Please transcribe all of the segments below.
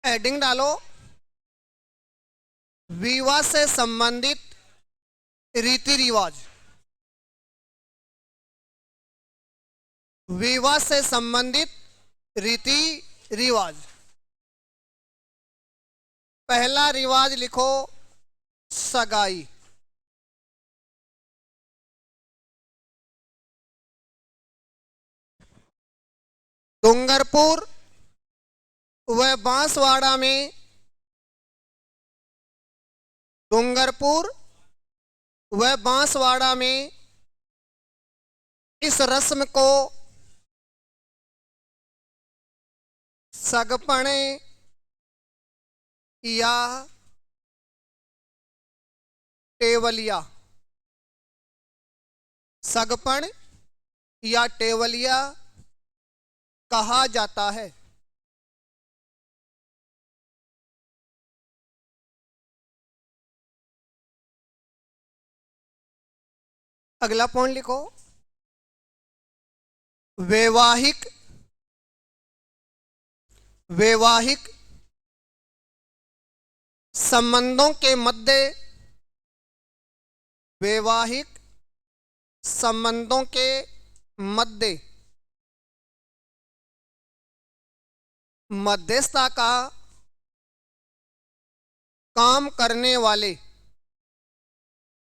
Heading डालो, विवाह से संबंधित रीति रिवाज। विवाह से संबंधित रीति रिवाज। पहला रिवाज लिखो, सगाई। डूंगरपुर व बांसवाड़ा में, डूंगरपुर व बांसवाड़ा में इस रस्म को सगपण या टेवलिया, सगपण या टेवलिया कहा जाता है। अगला पॉइंट लिखो, वैवाहिक वैवाहिक संबंधों के मध्य, वैवाहिक संबंधों के मध्य मध्यस्थता का काम करने वाले,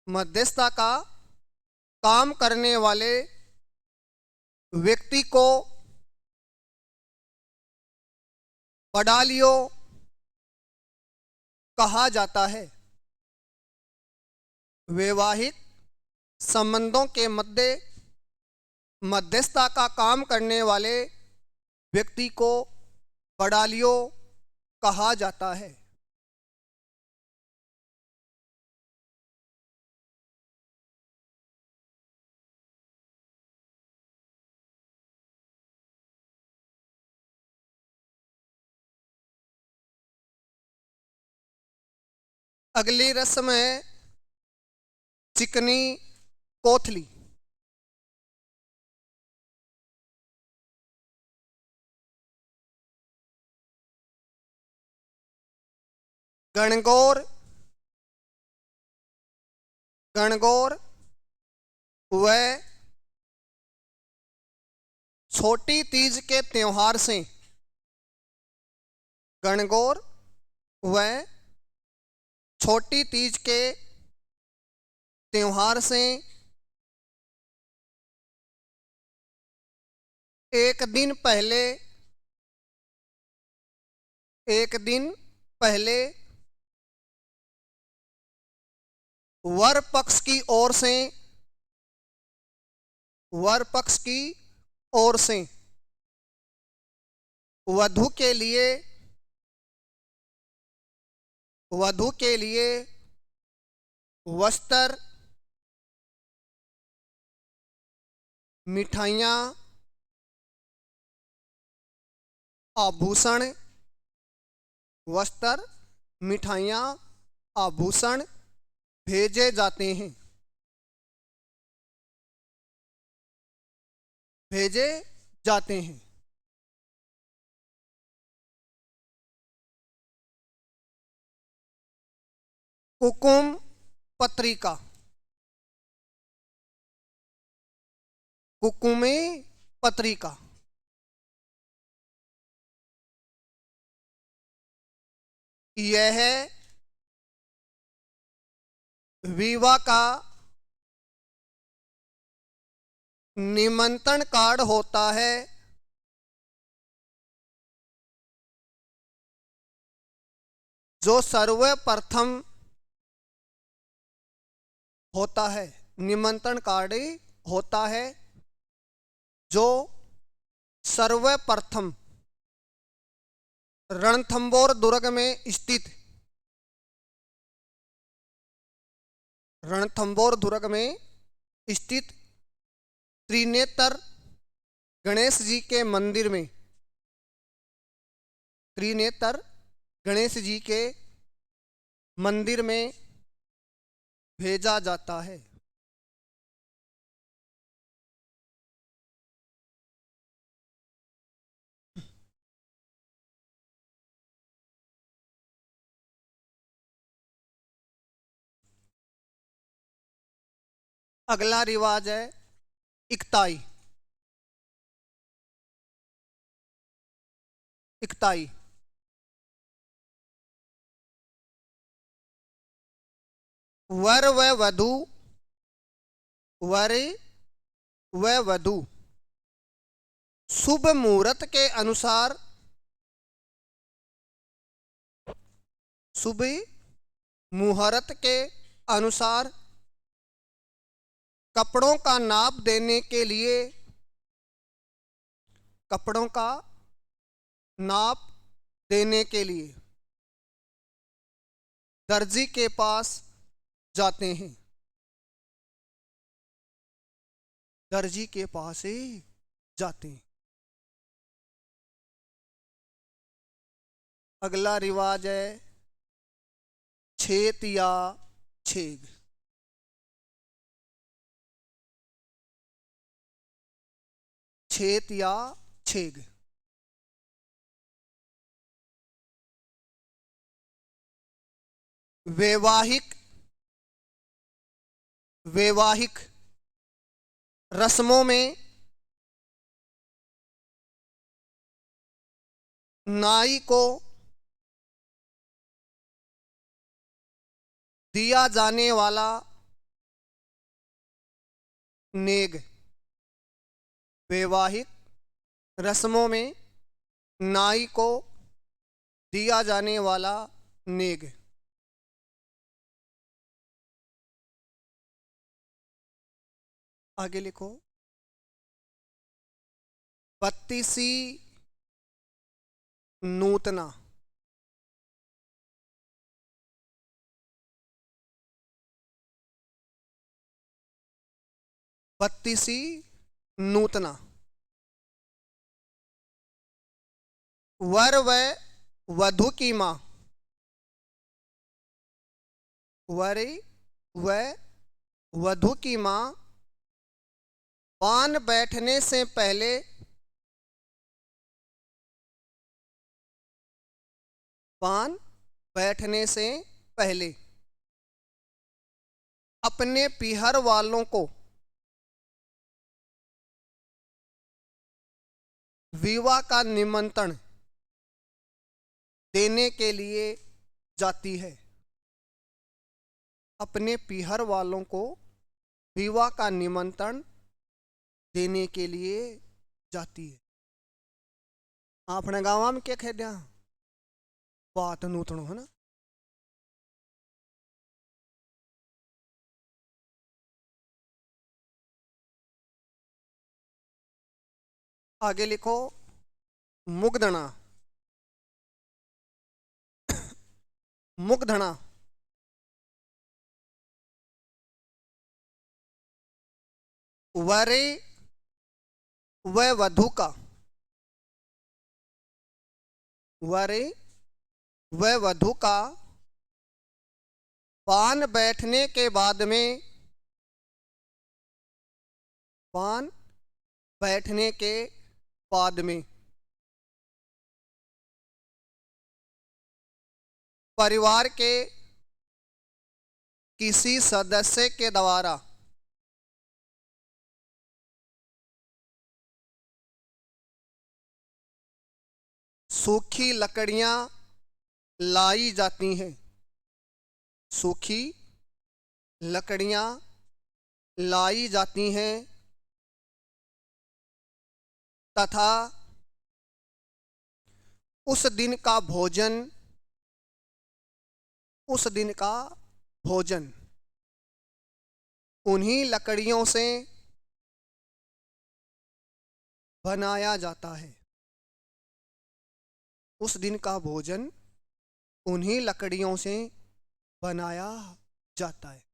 मध्यस्थता का काम करने वाले व्यक्ति को बडालियो कहा जाता है। वैवाहिक संबंधों के मध्य मध्यस्थता का काम करने वाले व्यक्ति को बडालियो कहा जाता है। अगली रस्म है चिकनी कोथली। गणगौर गणगौर व छोटी तीज के त्योहार से, गणगौर व छोटी तीज के त्योहार से एक दिन पहले, एक दिन पहले वर पक्ष की ओर से, वर पक्ष की ओर से वधू के लिए, वधू के लिए वस्त्र, मिठाइयाँ, आभूषण, वस्त्र, मिठाइयाँ, आभूषण भेजे जाते हैं, भेजे जाते हैं। कुकुम पत्रिका, कुकुमे पत्रिका। यह विवाह का निमंत्रण कार्ड होता है जो सर्वप्रथम होता है। निमंत्रण कार्ड होता है जो सर्वप्रथम रणथंभौर दुर्ग में स्थित, रणथंभौर दुर्ग में स्थित त्रिनेत्र गणेश जी के मंदिर में, त्रिनेत्र गणेश जी के मंदिर में भेजा जाता है। अगला रिवाज है इकताई। इकताई वर व वधू, वर व वधू शुभ मुहूर्त के अनुसार, शुभ मुहूर्त के अनुसार कपड़ों का नाप देने के लिए, कपड़ों का नाप देने के लिए दर्जी के पास जाते हैं। दर्जी के पास ही जाते हैं। अगला रिवाज है छेत या छेग। छेत या छेग वैवाहिक, वैवाहिक रस्मों में नाई को दिया जाने वाला नेग, वैवाहिक रस्मों में नाई को दिया जाने वाला नेग। आगे लिखो बत्तीसी नूतना। बत्तीसी नूतना वर व वधू की मां, वर व वधू की मां पान बैठने से पहले, पान बैठने से पहले अपने पीहर वालों को विवाह का निमंत्रण देने के लिए जाती है। अपने पीहर वालों को विवाह का निमंत्रण देने के लिए जाती है। अपने गाँव में क्या कह दिया बात नूतनो है ना। आगे लिखो मुग्धना। मुग्धना वर व वधू का, वर व वधू का पान बैठने के बाद में, पान बैठने के बाद में परिवार के किसी सदस्य के द्वारा सूखी लकड़ियां लाई जाती हैं। सूखी लकड़ियां लाई जाती हैं तथा उस दिन का भोजन, उस दिन का भोजन उन्हीं लकड़ियों से बनाया जाता है। उस दिन का भोजन उन्हीं लकड़ियों से बनाया जाता है।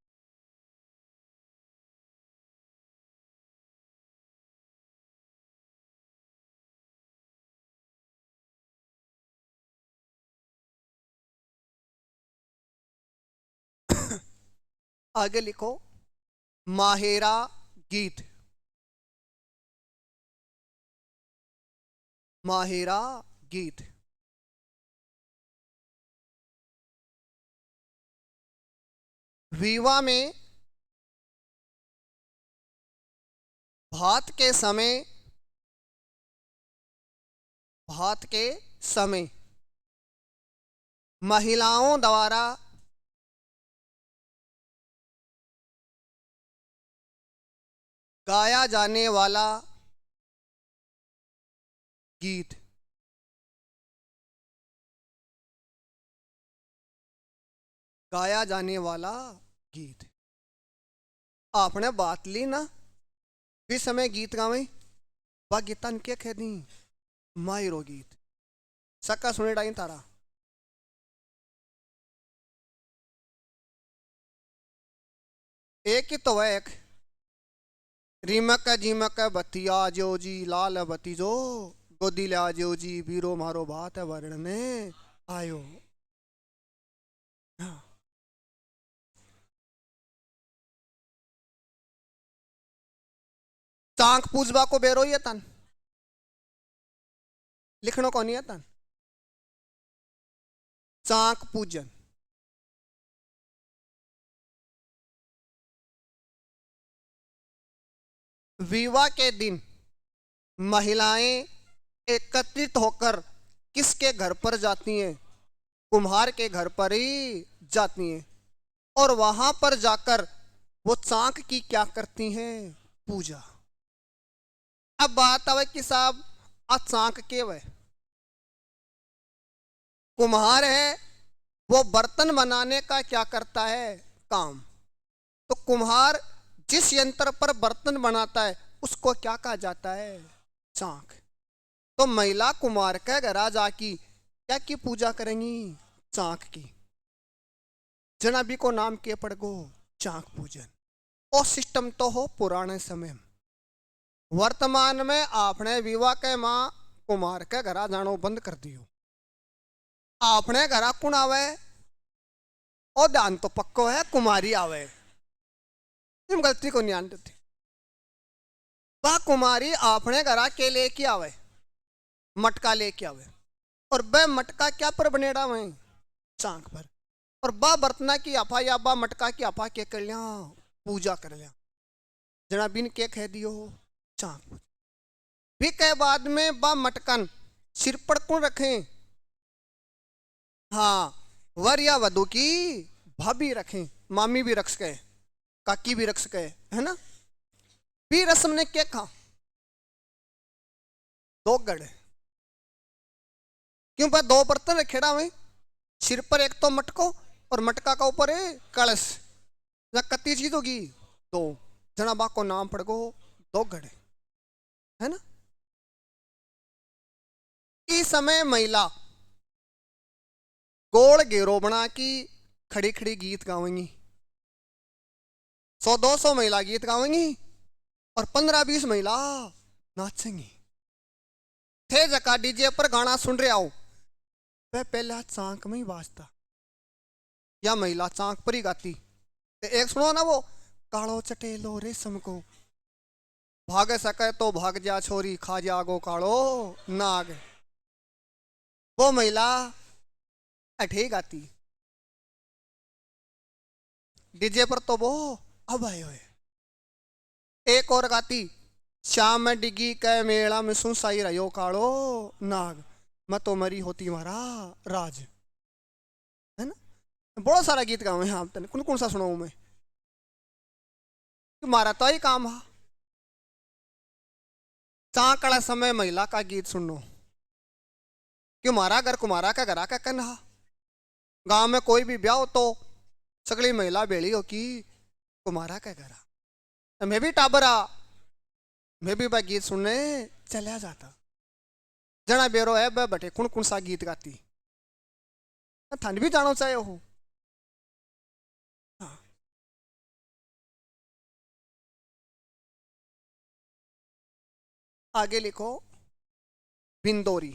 आगे लिखो माहेरा गीत। माहेरा गीत विवाह में भात के समय, भात के समय महिलाओं द्वारा गाया जाने वाला गीत। गाया जाने वाला गीत। आपने बात ली ना भी समय गीत गावे, वह गीतन के खेदी मायरो गीत सक्का सुने डाई तारा। एक ही तो है, एक रीमक जीमक बतिया जो जी लाल बती जो गोदी ला जो जी बीरो मारो भात वर्ण में आयो। हाँ। चांक पूजबा को बेरो ही तन लिखनो को नहीं तन। चांक पूजन विवाह के दिन महिलाएं एकत्रित होकर किसके घर पर जाती हैं? कुम्हार के घर पर ही जाती हैं और वहां पर जाकर वो चांक की क्या करती हैं? पूजा। अब बात आवे कि साहब आज चांक के वह कुम्हार है, वो बर्तन बनाने का क्या करता है? काम। तो कुम्हार जिस यंत्र पर बर्तन बनाता है उसको क्या कहा जाता है? चांक। तो महिला कुम्हार के घर जाकी क्या की पूजा करेंगी? चांक की। जनाबी को नाम के पड़ गो चांक पूजन। और सिस्टम तो हो पुराने समय में। वर्तमान में आपने विवाह के मां कुमार के घर जानो बंद कर दियो। आपने घर कौन आवे? और ध्यान तो पक्को है कुमारी आवे। तुम गलती को नहीं आनते थे। वह कुमारी आपने घर के लेके आवे, मटका लेके आवे और वह मटका क्या पर बनेड़ा वहीं? चांक पर। और बा बर्तना की अफा या बा मटका की अफा के कर लिया? पूजा कर लिया। जना बिन के कह दियो चांक पूजा। भी के बाद में बा मटकन सिर पर कौन रखें? हाँ, वर या वधु की भाभी रखें, मामी भी रख सके, काकी भी रख सके, है ना। भी रस्म ने क्या कहा? दो गढ़। क्यों बा दो बर्तन रखेड़ा हुए, सिर पर एक तो मटको और मटका का ऊपर है कलश। कत्ती चीज होगी? दो। जना बा को नाम पड़ गो दो गढ़, है ना। इस समय महिला गोल घेरो बना की खड़ी खड़ी गीत गावेंगी। 100-200 महिला गीत गावेंगी और 15-20 महिला नाचेंगी। थे जका डीजे पर गाना सुन रहे आओ, वह पहला चांक में ही बाजता या महिला चांक पर ही गाती। एक सुनो ना वो कालो चटेलो रेशम को भाग सके तो भाग जा छोरी खा जागो कालो नाग। वो महिला अठे गाती। डीजे पर तो वो अब आए हुए। एक और गाती श्याम में डिगी कै मेला में सुसाई रहो कालो नाग, मैं तो मरी होती मारा राज, है ना। बहुत सारा गीत गाऊं यहाँ तने कौन कौन सा सुनाऊं मैं? मारा तो ही काम है। चाकड़ा समय महिला का गीत सुनो क्यों मारा घर कुमारा का घरा का कन्हा। गांव में कोई भी ब्याह हो तो सगली महिला बेड़ी हो कि कुमारा का घरा। मैं भी टाबरा, मैं भी गीत सुनने चला जाता। जना बेरो है वह बटे कौन कौन सा गीत गाती, थान भी जानो चाहे हो। हाँ। आगे लिखो बिंदोरी।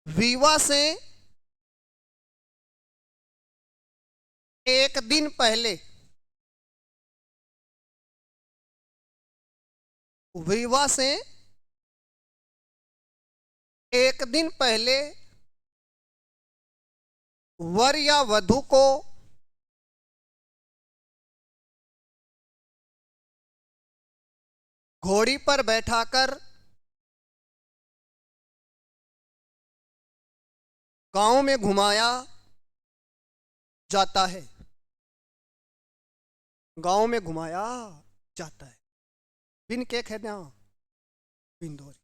विवाह से एक दिन पहले, विवाह से एक दिन पहले वर या वधु को घोड़ी पर बैठाकर गांव में घुमाया जाता है। गांव में घुमाया जाता है। बिन के खेद्या बिन दोरी।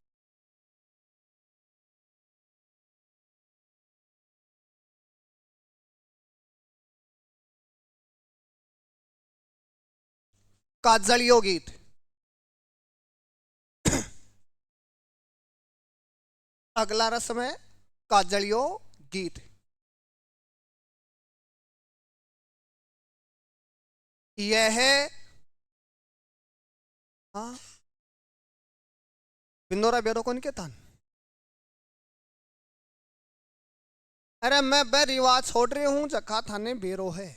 काजलियो गीत। अगला रस्म है काजलियो गीत। यह हाँ बिंदोरा बेरो कौन के थान। अरे मैं बे रिवाज छोड़ रही हूं जखा थाने बेरो है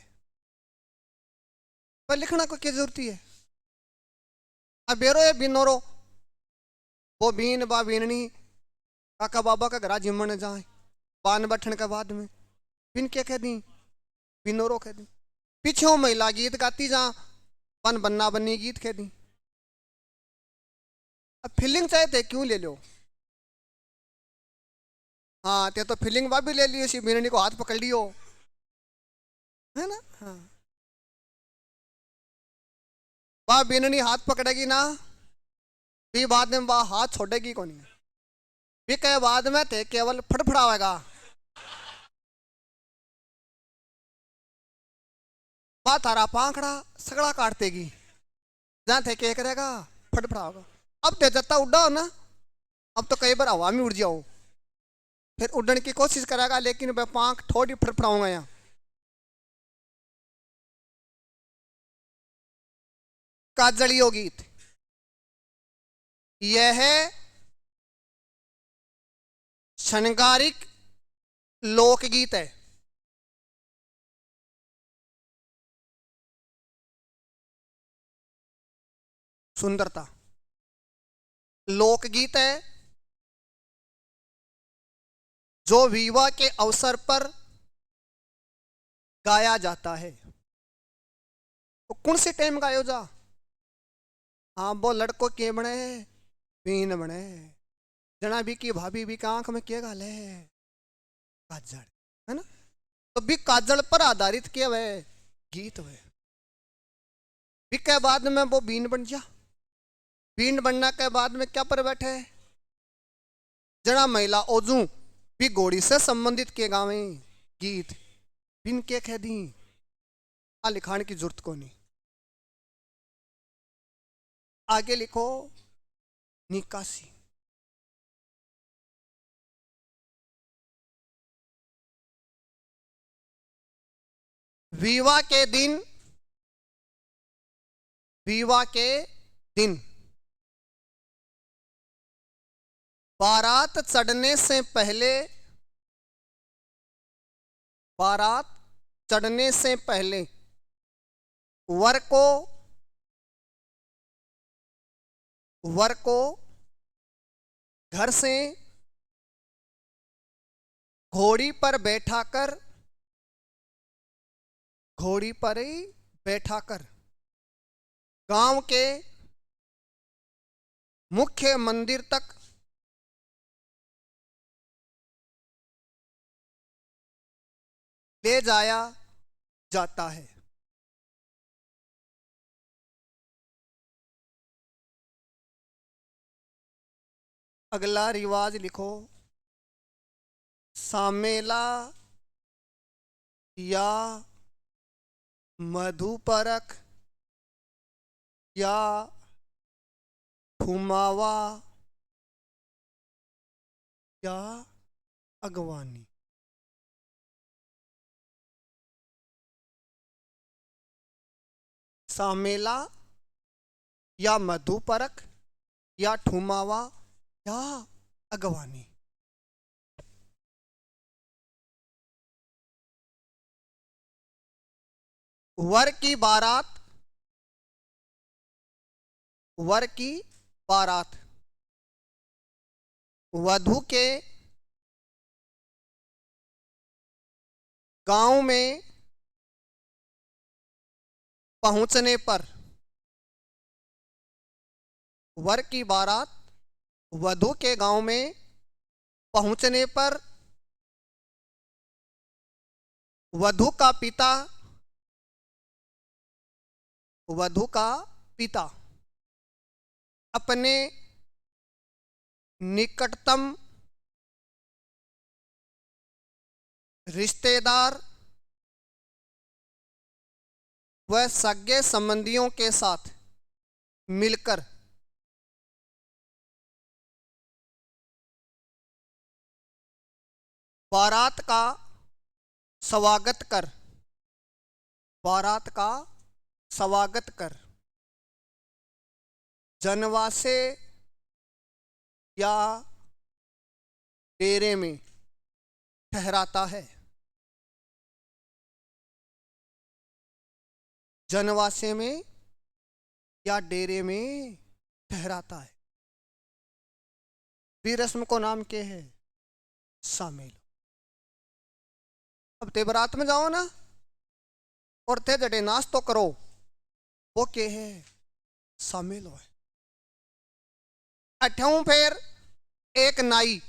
पर लिखना को क्या जरूरत है। अब बेरो है बिनोरो वो बीन बा बीननी काका बाबा का घरा जिमने जाए बान बैठने के बाद में बिन क्या कह दी बिनोरो कह दी। पीछे महिला गीत गाती जा बन बन्ना बन्नी गीत कह दी। अब फीलिंग चाहे थे क्यों ले लो। हाँ ते तो फीलिंग बा भी ले लियो सी बीननी को हाथ पकड़ लियो है ना। हाँ बा बीननी हाथ पकड़ेगी ना भी बाद में बा हाथ छोड़ेगी कौन भी कहे बाद में थे केवल फड़फड़ावेगा। बा थारा पाखड़ा सगड़ा काट देगी जहां थे क्या करेगा फड़फड़ाओगा। अब ते जत्ता उड़ा हो ना अब तो कई बार हवा में उड़ जाओ फिर उड़ने की कोशिश करेगा लेकिन वह पांख थोड़ी फड़फड़ाऊंगा यहाँ। काजलियो गीत। यह शृंगारिक लोकगीत है। सुंदरता लोकगीत है जो विवाह के अवसर पर गाया जाता है। तो कौन से टाइम गायो जा। हाँ वो लड़को के बने बीन बने जना भी की भाभी भी का आंख में क्या गाल है काजल है ना। तो भी काजल पर आधारित किया हुआ गीत हुए भी के बाद में वो बीन बन जा। बीन बनने के बाद में क्या पर बैठे जना महिला ओजू भी घोड़ी से संबंधित के गावे गीत बिन के कह दी आ लिखाण की जरूरत को नहीं। आगे लिखो निकासी। विवाह के दिन विवाह के दिन बारात चढ़ने से पहले बारात चढ़ने से पहले वर को घर से घोड़ी पर ही बैठाकर गांव के मुख्य मंदिर तक ले जाया जाता है। अगला रिवाज लिखो सामेला या मधुपरक या ठुमावा या अगवानी। सामेला या मधुपरक या ठुमावा या अगवानी। वर की बारात वधू के गांव में पहुंचने पर वर की बारात वधू के गांव में पहुंचने पर वधू का पिता अपने निकटतम रिश्तेदार व सगे संबंधियों के साथ मिलकर बारात का स्वागत कर जनवासे या डेरे में ठहराता है। जनवासे में या डेरे में ठहराता है। भी रस्म को नाम के है शामिल। अब ते बारात में जाओ ना और थे जड़े नाश तो करो, वो के है शामिल हो। अठ्यों फिर एक नाई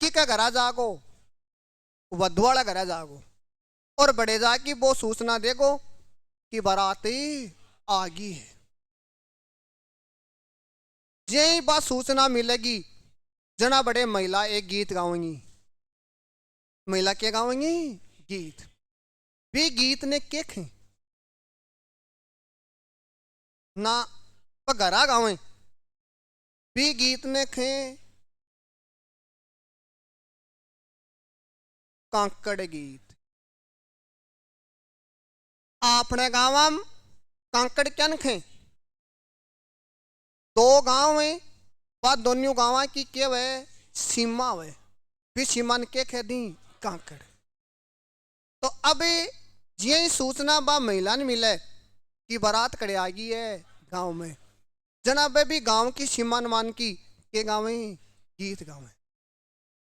की का घरा जागो, वधू वाला घरा जागो और बड़े जाकी वो सूचना देगो कि बाराती आ गई है। यही बात सूचना मिलेगी जना बड़े महिला एक गीत गावेंगी। महिला क्या गावेंगी? गीत। भी गीत ने के खे ना घरा गावे, भी गीत ने खे कांकड़ गीत। अपने गाँव में कांकड़ क्या खे दो गांव है, वह दोनों गाँव की के वे सीमा वे, फिर सीमा ने के खे दी कांकड़। तो अब ये सूचना बा महिला ने मिले कि बारात कड़े आ गई है गांव में, जनाब भी गांव की सीमा मान की के गावे गीत गावे।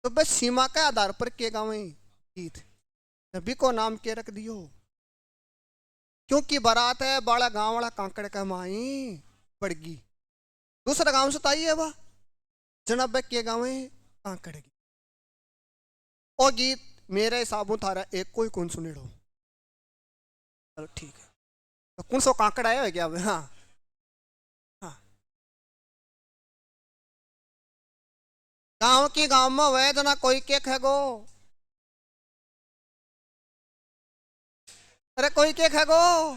तो बस सीमा के आधार पर के गावे गीत, नबी को नाम के रख दियो क्योंकि बारात है बाड़ा गांव वाला कांकड़ का माई पड़गी। दूसरा गांव से ताई है वह जनाब के गावे कांकड़ की। ओ गीत मेरे हिसाबों थारा एक कोई कौन सुनेड़ो। चलो ठीक है, तो कौन सो कांकड़ आया है क्या? हाँ हाँ, गांव की गांव में वह जना कोई के खेगो, अरे कोई के खेगो।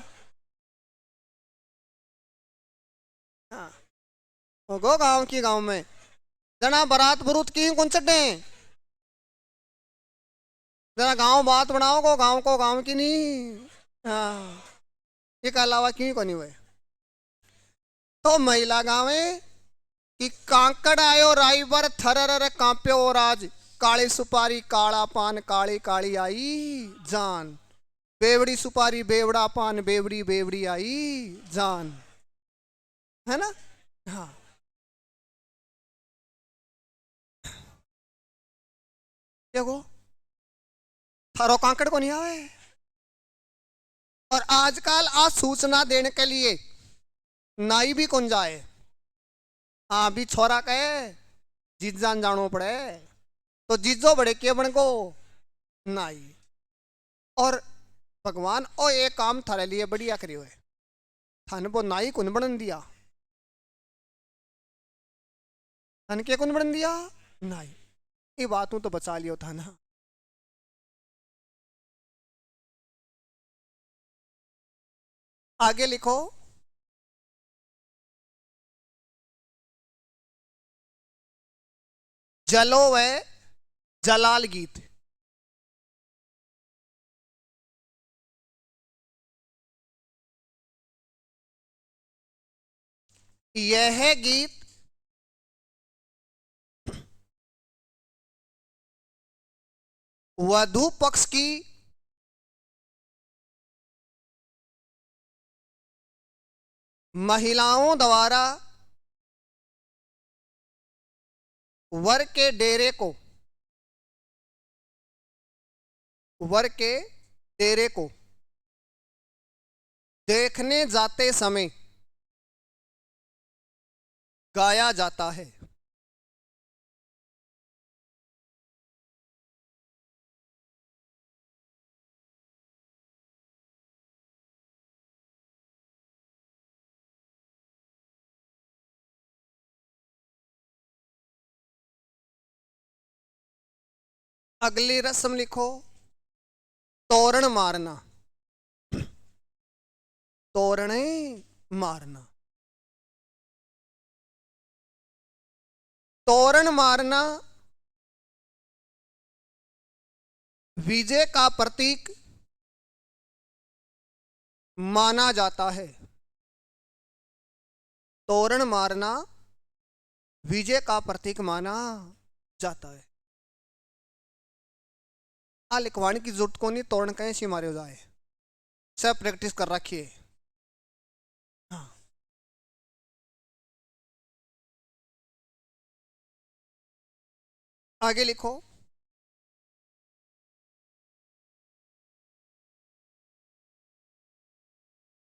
हाँ, गो गांव की गांव में जना बारात बरूत की कौन चढ़े, जरा गांव बात बनाओ को गांव की नहीं। हाँ, ये के अलावा क्यों को नहीं हुए। तो महिला गावे कि कांकड़ आयो राइबर थरर कांप्यो और आज काली सुपारी काला पान काली काली आई जान, बेवड़ी सुपारी बेवड़ा पान बेवड़ी बेवड़ी आई जान, है ना? हाँ, देखो थारो कांकड़ को नहीं आवे। और आजकल आज सूचना देने के लिए नाई भी कौन जाए। हाँ, भी छोरा कहे जीजान जानो पड़े तो जीजो बड़े के बन को नाई। और भगवान ओ ये काम थारे लिए बढ़िया करियो है, थाने वो नाई कौन बनन दिया, थाने के कौन बनन दिया? नाई। ये बातों तो बचा लियो था ना। आगे लिखो, जलो व जलाल गीत। यह गीत वधु पक्ष की महिलाओं द्वारा वर के डेरे को देखने जाते समय गाया जाता है। अगली रस्म लिखो, तोरण मारना। तोरण मारना। तोरण मारना विजय का प्रतीक माना जाता है। तोरण मारना विजय का प्रतीक माना जाता है। आ लिखवाने की जरूरत को नहीं, तोरण कैसे मारे हो जाए, सब प्रैक्टिस कर रखिए। हाँ। आगे लिखो,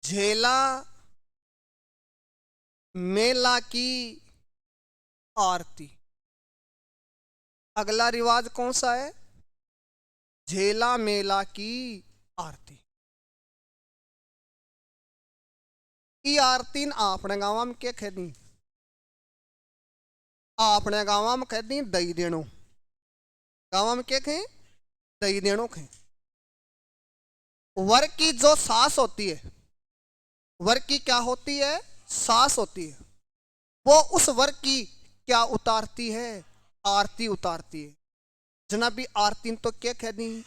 झेला मेला की आरती। अगला रिवाज कौन सा है? झेला मेला की आरती। ई आरती अपने गाँव में क्या खेदी? अपने गाँव में कहती दही देनो। गाँव में क्या खे? दही देनो खे। वर की जो सास होती है, वर की क्या होती है? सास होती है। वो उस वर की क्या उतारती है? आरती उतारती है। जनाबी आरती तो क्या कह दी?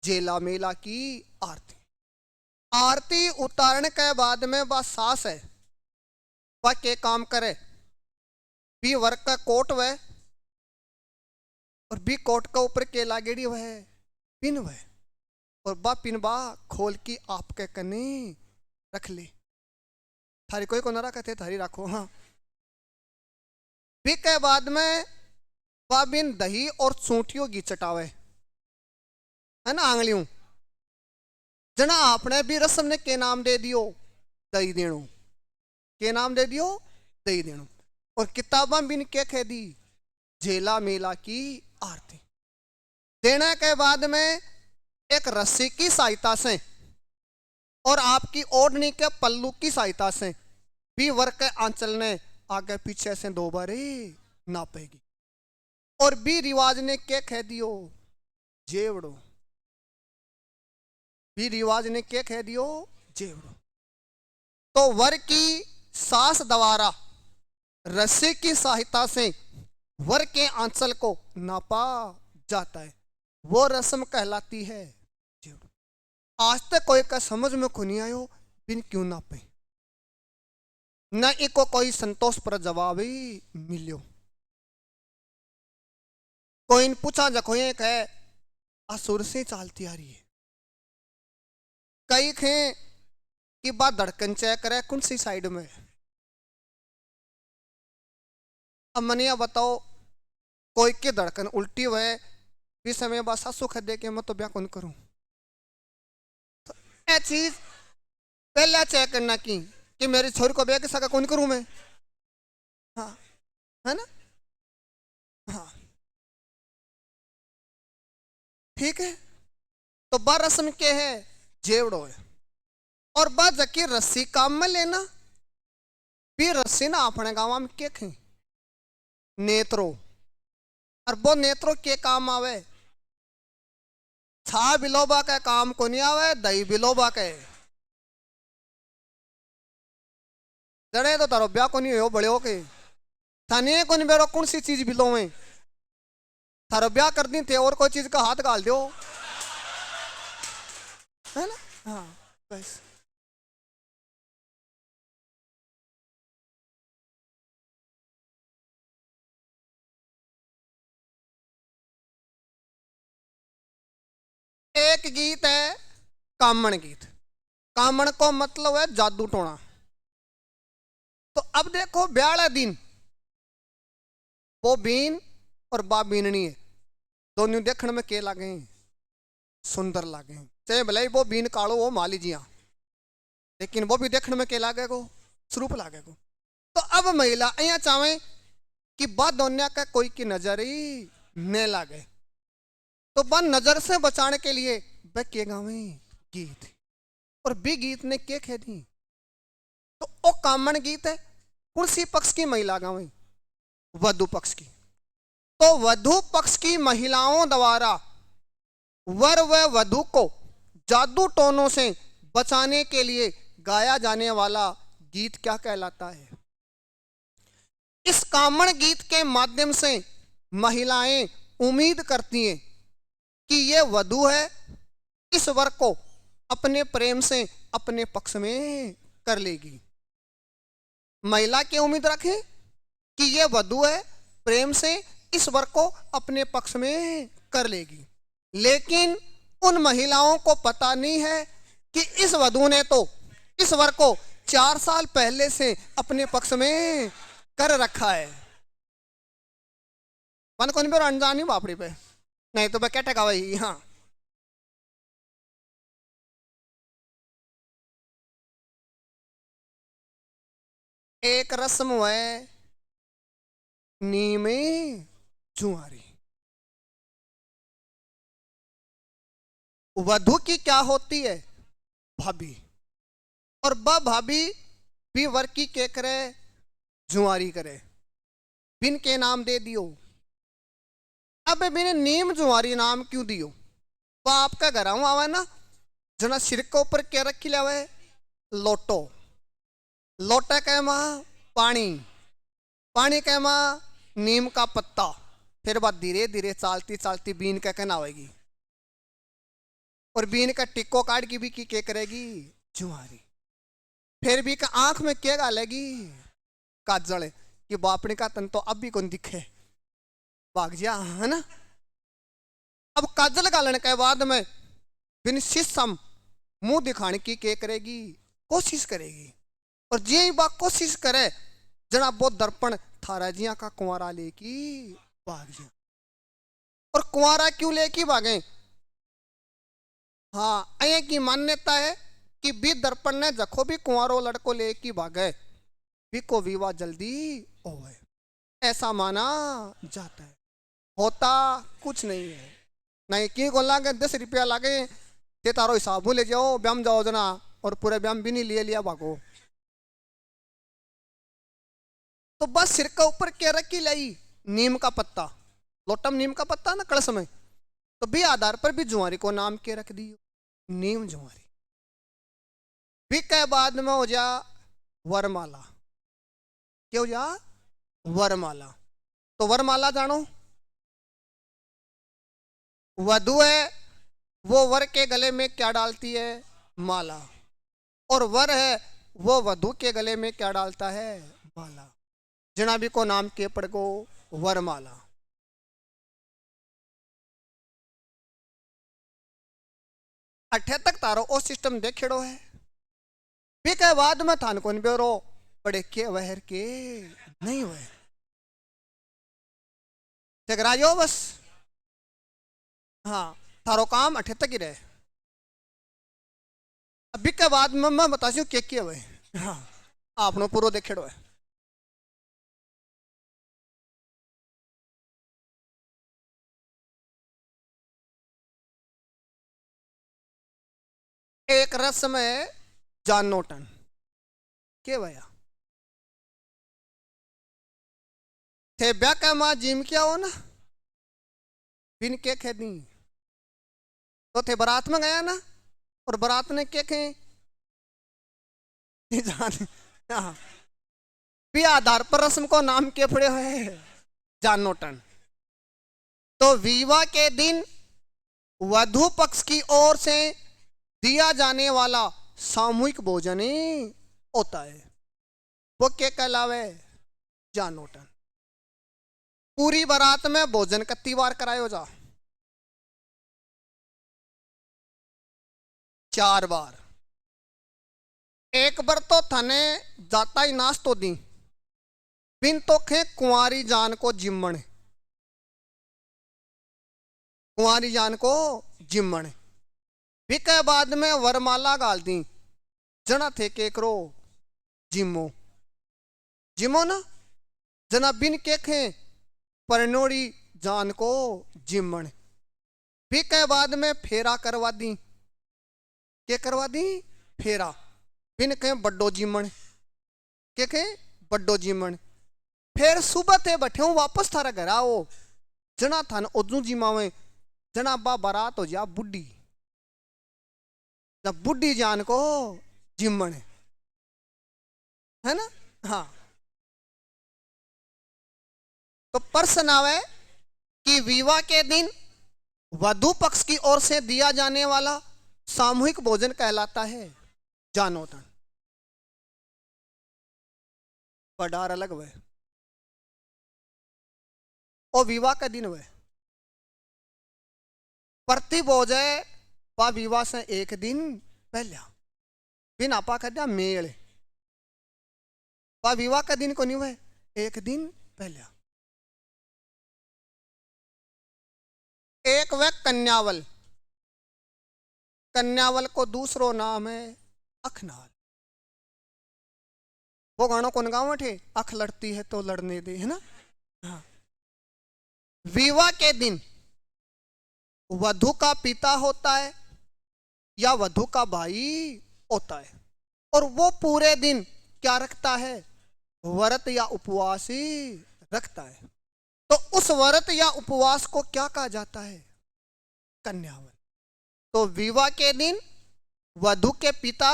झेला मेला की आरती। आरती उतारने के बाद में वह सास है, वह क्या काम करे? बी वर का कोट वह, और बी कोट का ऊपर के लागेड़ी वह पिन वह, और बा पिन बा खोल की आपके कने रख ले। थारी कोई को ना रखते, थारी रखो। हाँ। बी के बाद में बा बिन दही और सूटियों की चटावे, है ना, आंगलियों। जना आपने भी रस्म ने के नाम दे दियो? दही देणो। के नाम दे दियो? दही देणो। और किताबा बिन क्या कह दी? झेला मेला की आरती। देने के बाद में एक रस्सी की सहायता से और आपकी ओढ़नी के पल्लू की सहायता से भी वर के आंचल ने आगे पीछे से 2 बार नापेगी। और भी रिवाज ने क्या कह दियो? जेवड़ो। भी रिवाज ने क्या कह दियो? जेवड़ो। तो वर की सास द्वारा रस्सी की सहायता से वर के आंचल को नापा जाता है। वो रस्म कहलाती है जेवड़ो। आज तक कोई का समझ में को नहीं आयो बिन क्यों नापे, न इको कोई संतोष पर जवाब ही मिलियो। कोई पूछा जखो एक है असुर से चालती आ रही है, कई खे कि बात धड़कन चेक करे कौन सी साइड में। अब मनिया बताओ, कोई की धड़कन उल्टी हुए इस समय बस सासू खदे के मैं तो ब्याह कौन करूं। तो ये चीज पहले चेक करना कि मेरी छोरी को ब्याह के सका कौन करूं मैं। हाँ, है ना। हाँ, ठीक है। तो बा रस्म के है जेवड़ो है। और बा जकी रस्सी काम में लेना, भी रस्सी ना अपने गाँव में के खे? नेत्रो। और वो नेत्रो के काम आवे? छा बिलोबा के काम को नहीं आवे, दही बिलोबा के। जड़े तो तारो ब्याह को नहीं हो बड़े हो के थाने को नहीं बेरो कौन सी चीज बिलो में थारो ब्याह कर दी थे और कोई चीज का हाथ गाल दो, है ना। हाँ, बस। एक गीत है कामण गीत। कामण को मतलब है जादू टोना। तो अब देखो ब्याह दिन वो बीन और बा बीननी है, दोनों देखने में के लागे? सुंदर लागे। चाहे भले वो बीन कालो वो माली जिया, लेकिन वो भी देखने में के लागे को? स्वरूप लागे को। तो अब महिला અહીંયા चाहे कि बा दुनिया का कोई की नजर ही न लागे, तो बा नजर से बचाने के लिए वह के गावे गीत, और बी गीत ने के कह दी। तो ओ कामन गीत है कौन सी पक्ष की महिला गावे? वधु पक्ष की। तो वधु पक्ष की महिलाओं द्वारा वर व वधु को जादू टोनों से बचाने के लिए गाया जाने वाला गीत क्या कहलाता है? इस कामण गीत के माध्यम से महिलाएं उम्मीद करती हैं कि ये वधु है इस वर को अपने प्रेम से अपने पक्ष में कर लेगी। महिला की उम्मीद रखें कि ये वधु है प्रेम से इस वर को अपने पक्ष में कर लेगी, लेकिन उन महिलाओं को पता नहीं है कि इस वधु ने तो इस वर को 4 साल पहले से अपने पक्ष में कर रखा है। मन कौन पे अनजानी बापड़ी पे नहीं तो मैं क्या टका भाई। हाँ, एक रस्म है नीमे जुआरी। वधु की क्या होती है? भाभी, और ब भाभी भी वर की के करे जुआरी करे, बिन के नाम दे दियो। अब मैंने नीम जुआरी नाम क्यों दियो? वो आपका घर आवा ना जना सिर के ऊपर क्या रखी लावे? लोटो। लोटा कह माँ पानी, पानी कह माँ नीम का पत्ता, फिर बात धीरे धीरे चालती चालती बीन का कहना होगी, और बीन का टिक्को काट की भी की के करेगी जुआरी। फिर भी का आंख में क्या गालेगी? काजल, कि बापने का तन तो अब भी कौन दिखे भाग जा, है ना। अब काजल गालने के बाद में बिन शीशम मुंह दिखाने की के करेगी? कोशिश करेगी, और जी बात कोशिश करे जना वो दर्पण थारा जिया का कुंवारा लेकी भाग जा। और कुंवारा क्यों लेकी भागे? हाँ, अये की मान्यता है कि बी दर्पण ने जखो भी कुंवारो लड़को लेकी भागे बी को विवाह जल्दी होवे, ऐसा माना जाता है। होता कुछ नहीं है, नहीं की को लागे 10 रुपया लागे ते तारो हिसाब ले जाओ ब्याम जाओ जना, और पूरे ब्याम भी नहीं लिए लिया भागो। तो बस सिर के ऊपर क्या रखी लाई? नीम का पत्ता। लोटम नीम का पत्ता ना कलश में, तो भी आधार पर भी जुआरी को नाम के रख दियो नीम जुआरी। भी के बाद में हो जा वरमाला। क्या हो जा? वरमाला। तो वरमाला जानो, वधु है वो वर के गले में क्या डालती है? माला, और वर है वो वधु के गले में क्या डालता है? माला। जना भी को नाम के पड़ गो वरमाला। अठे तक तारो ओ सिस्टम देखेड़ो है। भी के बाद में थान कौन बेरो पड़े के वहर के नहीं हुए चगराजो बस। हाँ, थारो काम अठे तक ही रहे। अभी के बाद में मैं बताती हूँ के हुए। हाँ, आपनो पूरा देखेड़ो है। एक रस्म है जानोटन के भैया थे ब्या का माँ जिम क्या हो ना बिन के खेदी, तो थे बारात में गया ना, और बारात ने के खे जान। हाँ, भी आधार पर रस्म को नाम के पड़े हुए जानोटन। तो विवाह के दिन वधु पक्ष की ओर से दिया जाने वाला सामूहिक भोजन ही होता है, वो क्या कहलावे? जानोटन। पूरी बारात में भोजन कितनी बार करायो जा? 4 बार। एक बार तो थने जाता ही नाश्तो दी बिन तो खे कुंवारी जान को जिम्मण, कुंवारी जान को जिम्मण। भी के बाद में वरमाला गाल दी जना थे के करो जिम्मो। जिमो ना जना बिन केखे परनोड़ी जान को जिमण। भी के बाद में फेरा करवा दी, के करवा दी फेरा। बिन के बड्डो जिमण, के के बड्डो जिमण। फिर सुबह थे बैठे वापस थारा घर आओ, जना थान ओदू जिमावे, जना बा बारात हो जा बुढ़ी, जब बुढ़ी जान को जिमण है ना। हाँ, तो प्रश्न आवे कि विवाह के दिन वधु पक्ष की ओर से दिया जाने वाला सामूहिक भोजन कहलाता है जानोतन। पडार अलग वह और विवाह का दिन वह प्रति भोजय व विवाह से एक दिन पहले बिन आपा कर दिया मेल व विवाह का दिन को नहीं वह एक दिन पहले। एक वह कन्यावल, कन्यावल को दूसरो नाम है अखनाल। वो गानों कौन गाँव थे, अख लड़ती है तो लड़ने दे, है ना। हाँ। विवाह के दिन वधु का पिता होता है या वधु का भाई होता है, और वो पूरे दिन क्या रखता है, व्रत या उपवास ही रखता है। तो उस व्रत या उपवास को क्या कहा जाता है, कन्यावल। तो विवाह के दिन वधु के पिता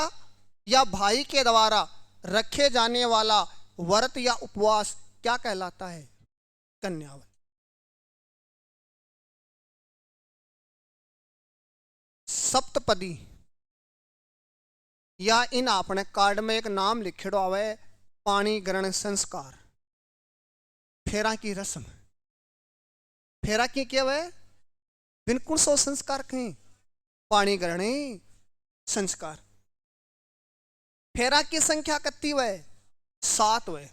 या भाई के द्वारा रखे जाने वाला व्रत या उपवास क्या कहलाता है, कन्यावल। सप्तपदी या इन अपने कार्ड में एक नाम लिखेड़ो आवे, पानी ग्रहण संस्कार, फेरा की रस्म। फेरा की क्या वह बिल्कुल सो संस्कार कहें, पानी ग्रहण संस्कार। फेरा की संख्या कितनी वह 7 वह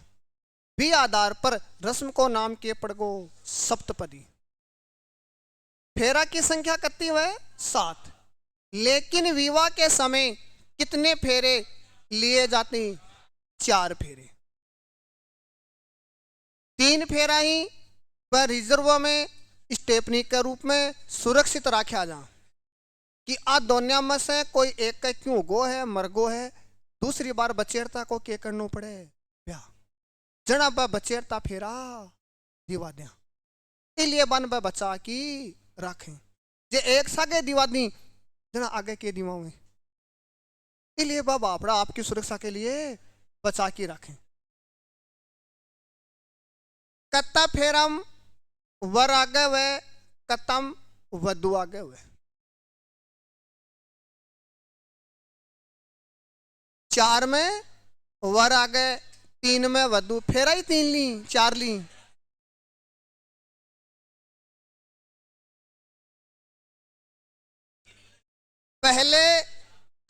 भी आधार पर रस्म को नाम के पड़गो सप्तपदी। फेरा की संख्या कितनी वह 7, लेकिन विवाह के समय कितने फेरे लिए जाते, 4 फेरे। 3 फेरा ही वह रिजर्व में स्टेपनी के रूप में सुरक्षित रखा जा कि आ दोनों में से कोई एक का क्यों गो है मरगो है, दूसरी बार बचेरता को क्या करना पड़े ब्याह, जना बा बचेरता फेरा दिवा दिया। इसलिए बन बा बचा की रखें, जे एक सागे दिवा दी जना आगे के दिवाओं, इसलिए बा बापड़ा आपकी सुरक्षा के लिए बचा के रखें। कत्ता फेरम वर आगे हुए, कतम वधु आगे हुए। 4 में वर आगे, 3 में वधु, फेरा ही 3 ली 4 ली। पहले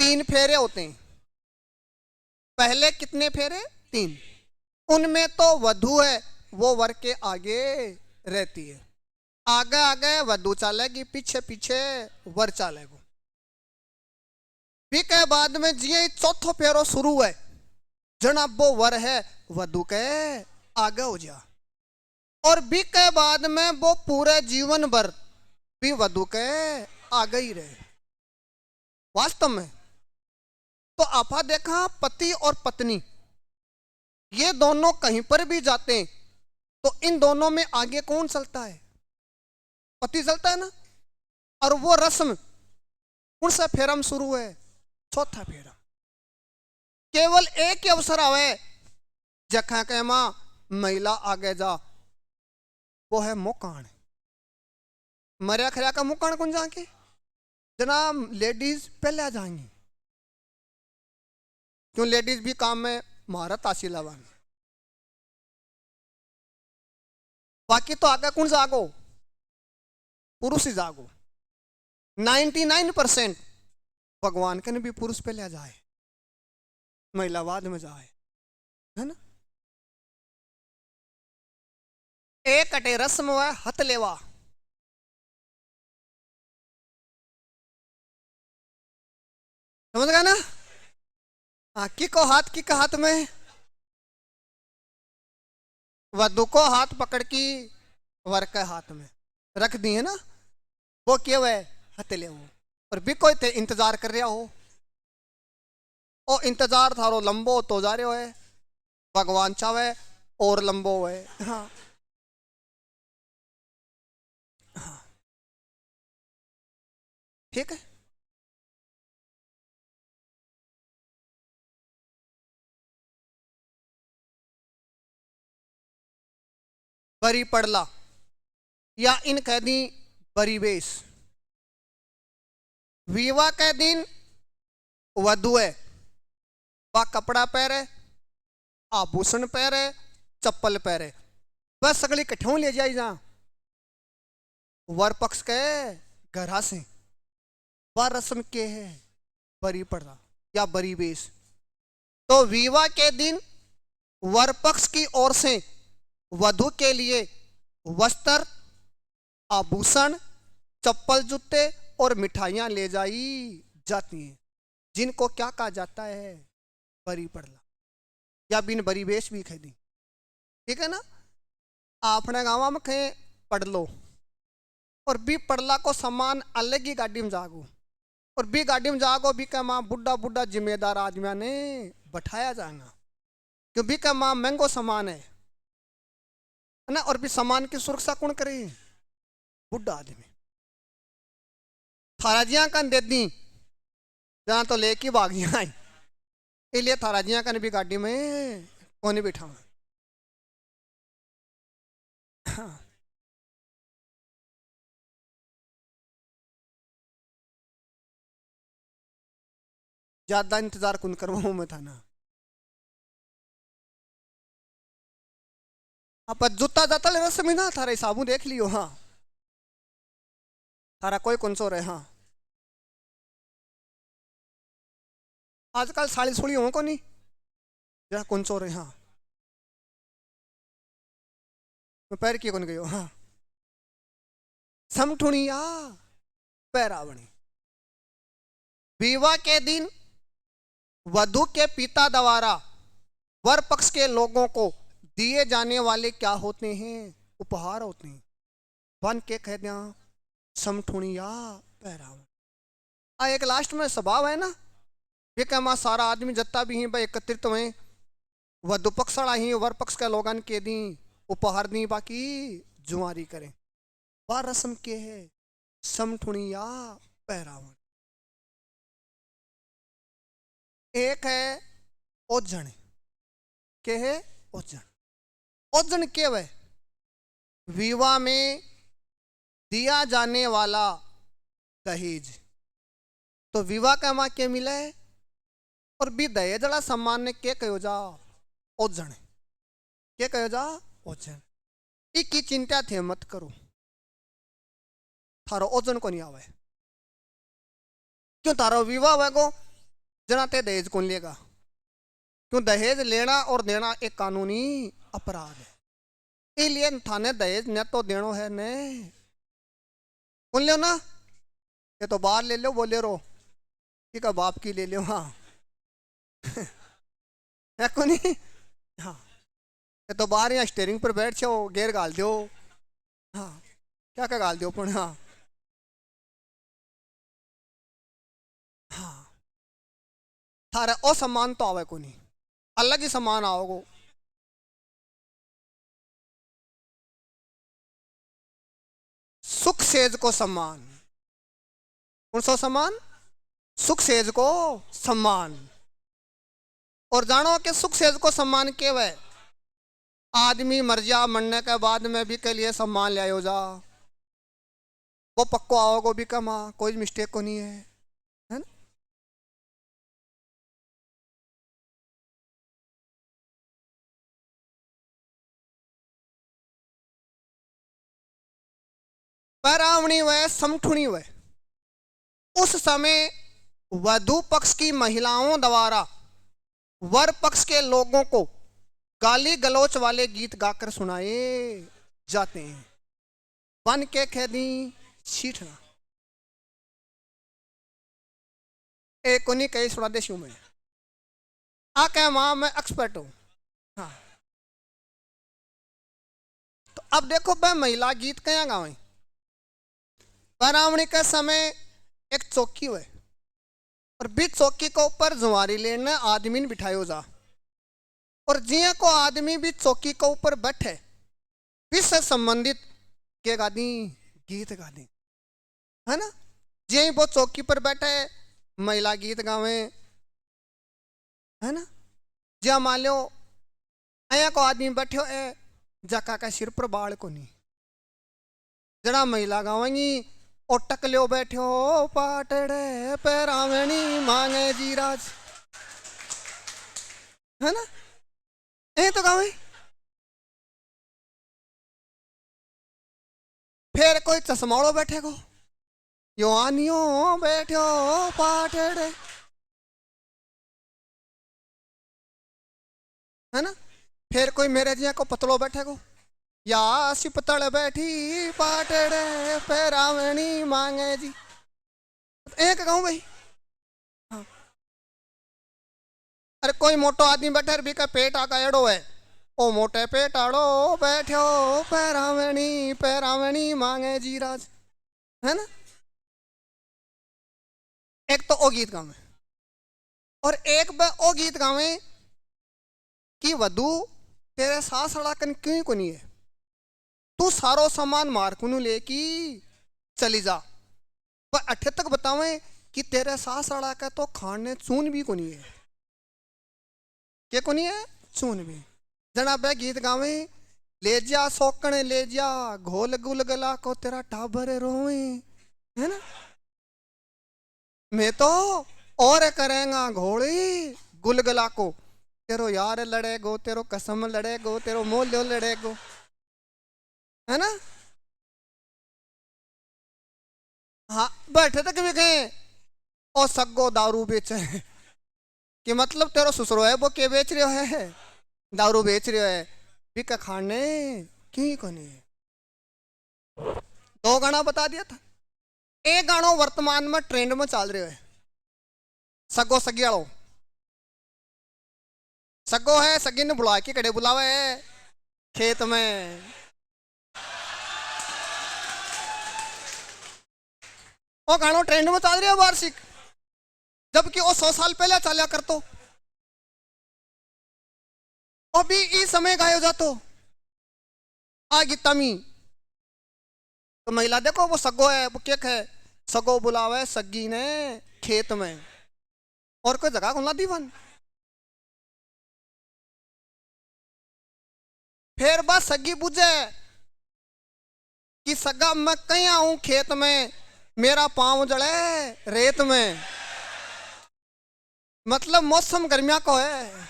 3 फेरे होते हैं, पहले कितने फेरे 3, उनमें तो वधु है वो वर के आगे रहती है, आगे आगे वधु चलेगी, पीछे पीछे वर चलेगा। फिर के बाद में जिये चौथो फेरो शुरू है, जना वो वर है वधु के आगे हो जा, और भी के बाद में वो पूरे जीवन भर भी वधु के आगे ही रहे वास्तव में। तो आपा देखा पति और पत्नी ये दोनों कहीं पर भी जाते हैं तो इन दोनों में आगे कौन चलता है, पति चलता है ना। और वो रस्म कौन सा फेरम शुरू है, चौथा फेरा। केवल एक ही अवसर आवे जखा के मां महिला आगे जा, वो है मुकान। मरिया खरिया का मुकान कौन जाके, जना लेडीज पहले आ जाएंगी, क्यों लेडीज भी काम में महारत हासिल लवान। बाकी तो आगे कौन जागो, पुरुष ही जागो। 99% भगवान के ने भी पुरुष पहले आ जाए, महिला बाद में जाए, है ना। एक अटे रस्म है हथ लेवा, समझ गया ना। हाँ, की को हाथ की का हाथ में वधु को हाथ पकड़ की वर के हाथ में रख दी है ना, वो क्या है हथेले हो और भी कोई थे इंतजार कर रहा हो, ओ इंतजार थारो लंबो तो जा रहे हो, भगवान चाहे और लंबो है। हाँ हाँ ठीक है। बरी पड़ला या इन कह दी बरी बेस, विवाह के दिन वधु है वह कपड़ा पहरे, आभूषण पहरे, चप्पल पहरे, बस सगली कठों ले जाई जा वर पक्ष के घर से। वह रस्म के है बरी पड़ला या बरी बेस। तो विवाह के दिन वर पक्ष की ओर से वधु के लिए वस्त्र, आभूषण, चप्पल, जूते और मिठाइयां ले जाई जाती हैं, जिनको क्या कहा जाता है बरी पड़ला या बिन बरी वेश भी कह दी। ठीक है ना, अपने गाँव में कहे पढ़ लो और बी पड़ला को सामान अलग ही गाड़ी में जागो और बी गाड़ी में जागो बी का माँ बुढ़ा बुढ़ा जिम्मेदार आदमिया ने बैठाया जाएगा, क्यों बी का माँ महंगो सामान है ना, और भी सामान की सुरक्षा कौन करे बुढ़ा आदमी। थाराजिया कन दे दी जहाँ तो लेके भागिया आई, इसलिए थाराजिया कन भी गाड़ी में कौन बैठा। हाँ। ज्यादा इंतजार कौन करवाऊं मैं था ना। आप जूता जाता ले रस में ना थारे साबू देख लियो। हाँ थारा कोई कौन सो रहे। हाँ आजकल साड़ी सुड़ी हो को नहीं जरा कौन सो रहे। हाँ मैं पैर किए कौन गयो। हाँ समठुनिया पैरावणी। विवाह के दिन वधु के पिता द्वारा वर पक्ष के लोगों को दिए जाने वाले क्या होते हैं, उपहार होते हैं। वन के कह दिया समठुनिया पैरावणी। एक लास्ट में स्वभाव है ना, ये क्या माँ सारा आदमी जत्ता भी हैं भाई एकत्रित हुए, वधु पक्ष ही वर पक्ष के लोगन के दी उपहार दी, बाकी जुआरी करें। वह रस्म के है समठुनिया पैरावण। एक है ओझण के है ओझण। ओझण के वह विवाह में दिया जाने वाला दहेज। तो विवाह का माँ क्या मिला है और भी दहेज वाला सम्मान ने क्या कहो जा ओझण, क्या कहो जा ओझण। की चिंता थे मत करो, थारो ओझण को नहीं आवे, क्यों तारो विवाह वेगो जना ते दहेज कौन लेगा, क्यों दहेज लेना और देना एक कानूनी अपराध है। इसलिए थाने दहेज न तो देनो है ने कौन लो ना, ये तो बाहर ले लो बोले रो कि का बाप की ले लो। हाँ है को नहीं। हाँ ये तो बाहर यहाँ स्टेरिंग पर बैठ जाओ गेर गाल दो। हाँ क्या क्या गाल दो पुण। हाँ हाँ थारे असम्मान तो आवे को नहीं, अलग ही सम्मान आओगो। सुख सेज को सम्मान, कौन सा सम्मान, सुख सेज को सम्मान। और जानो कि सुख सेज को सम्मान के वह आदमी मर जा मरने के बाद में भी के लिए सम्मान ले आयो जा, वो पक्को आओगो भी कमा कोई मिस्टेक को नहीं है ना। पैरावणी वह समठुणी वह उस समय वधु पक्ष की महिलाओं द्वारा वर पक्ष के लोगों को गाली गलौच वाले गीत गाकर सुनाए जाते हैं। बन के खेदी सीठना एक उन्हीं कई सुना देशू में आ क्या मां मैं एक्सपर्ट हूं। हाँ अब देखो वह महिला गीत कया गावे। बरावणी के समय एक चौकी हुए और बीच चौकी के ऊपर जुआरी लेने आदमी ने बिठायो जा, और जिया को आदमी भी चौकी के ऊपर बैठे इससे संबंधित के गादी गीत गादी, है ना। जे वो चौकी पर बैठे महिला गीत गावे, है ना। ज्या मान लो अया को आदमी बैठो है जका का सिर पर बाल को नहीं, जड़ा महिला गावेंगी और टकलो बैठो पाटड़े पैरावणी मांगे जी राज, है ना। ए तो गावे। फिर कोई चश्माड़ो बैठे को यो आनियो बैठो पाटड़े, है ना। फिर कोई मेरे जिया को पतलो बैठे को या सिपतल बैठी पाटड़े पैरावणी मांगे जी। एक कहूं भाई। हाँ। अरे कोई मोटो आदमी बैठे भी का पेट आका एड़ो है, ओ मोटे पेट आड़ो बैठो पैरावणी पैरावणी मांगे जी राज, है ना। एक तो ओ गीत गावे और एक ओ गीत गावे कि वधु तेरे सास अड़ाकन क्यों को नहीं है, तू सारो सामान मारकुनु लेकी चली जा, पर अठे तक बतावे कि तेरे सास अड़ाका तो खाने चून भी को नहीं है, क्या को नहीं है चून भी। जना बे गीत गावे ले जा सोकने ले जा घोल गुल गला को तेरा टाबर रोए, है ना। मैं तो और करेंगा घोड़ी गुलगला को, तेरो यार लड़ेगो तेरो कसम लड़ेगो तेरो मोल्यो लड़ेगो, है ना। हाँ बैठे तक भी गए और सग्गो दारू बेचे कि मतलब तेरो ससुरो है वो के बेच रहे है, दारू बेच रहे है बिका खाने क्यों को नहीं। दो गाना बता दिया था। एक गाना वर्तमान में ट्रेंड में चल रहे है सगो सगियालो, सगो है सगी ने बुला के कड़े बुलावे है खेत में, वो गाना ट्रेंड में चल रहा है वार्षिक, जबकि वो 100 साल पहले चलिया कर तो अभी इस समय गायो जातो आ गीता मी। तो महिला देखो वो सगो है वो केक है, सगो बुलावे सगी ने खेत में, और कोई जगह खुला दीवान। फिर बस सगी बुझे कि सगा मैं कहीं आऊं खेत में मेरा पांव जड़े रेत में, मतलब मौसम गर्मिया को है,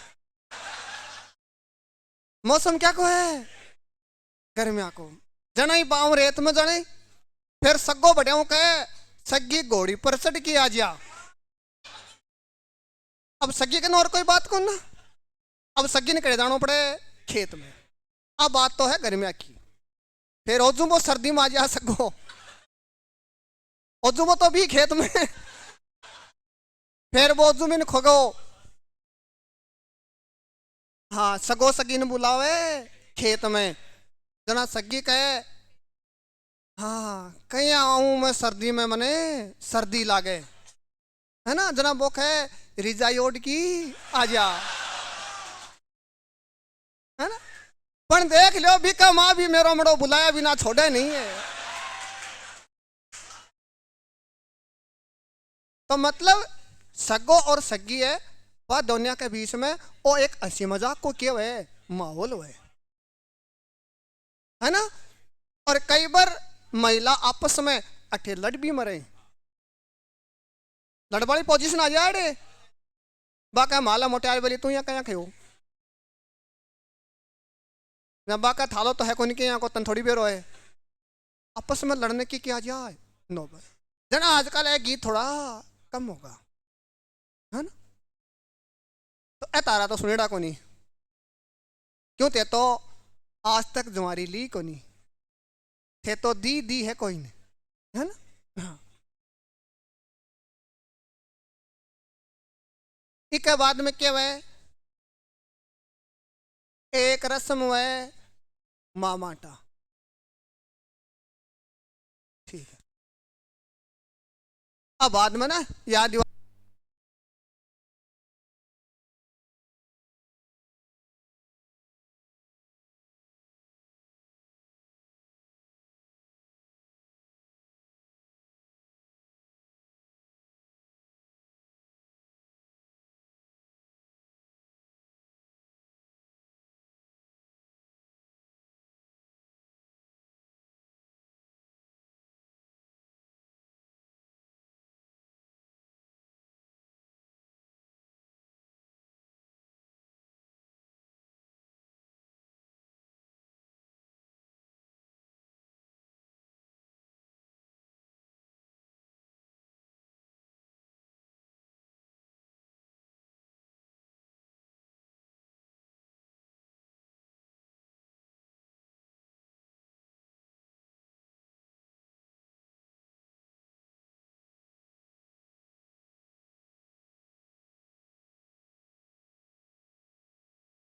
मौसम क्या को है गर्मिया को। जना ही पांव रेत में जड़े फिर सगो बढ़िया कहे सगी घोड़ी पर चढ़ के आ जा। अब सगी के और कोई बात कौन ना, अब सगी ने करे जानो पड़े खेत में। अब बात तो है गर्मिया की, फिर ओजुमो सर्दी में आ जा सगो, ओजुमो तो भी खेत में फिर वो ओजुमिन खोगो, हाँ सगो सगी ने बुलावे खेत में। जना सगी कहे हाँ कहीं आऊं मैं सर्दी में मने सर्दी लागे, है ना। जना वो कहे रिजाई ओढ़ की आजा, है ना। पर देख लो भिका माँ भी मेरो मड़ो बुलाया बिना छोड़े नहीं है। तो मतलब सगो और सगी है वह दोनों के बीच में वो एक हंसी मजाक को क्या है माहौल है ना। और कई बार महिला आपस में अठे लड़ भी मरे, लड़वाली पोजीशन आ जाए रे बाका माला मोटार वाली तू यहाँ कहाँ खेओ ना बाका थालो तो है को नहीं यहाँ को तन थोड़ी बेरो है, आपस में लड़ने की क्या जाए नौबत। जना आजकल है गीत थोड़ा कम होगा, है ना। तो ए तारा तो सुनेड़ा को नहीं क्यों ते तो आज तक जुआरी ली को नहीं थे तो दी है कोई नहीं, है ना। हाँ। इसके बाद में क्या है एक रस्म है मामाटा, ठीक है। अब बाद में ना याद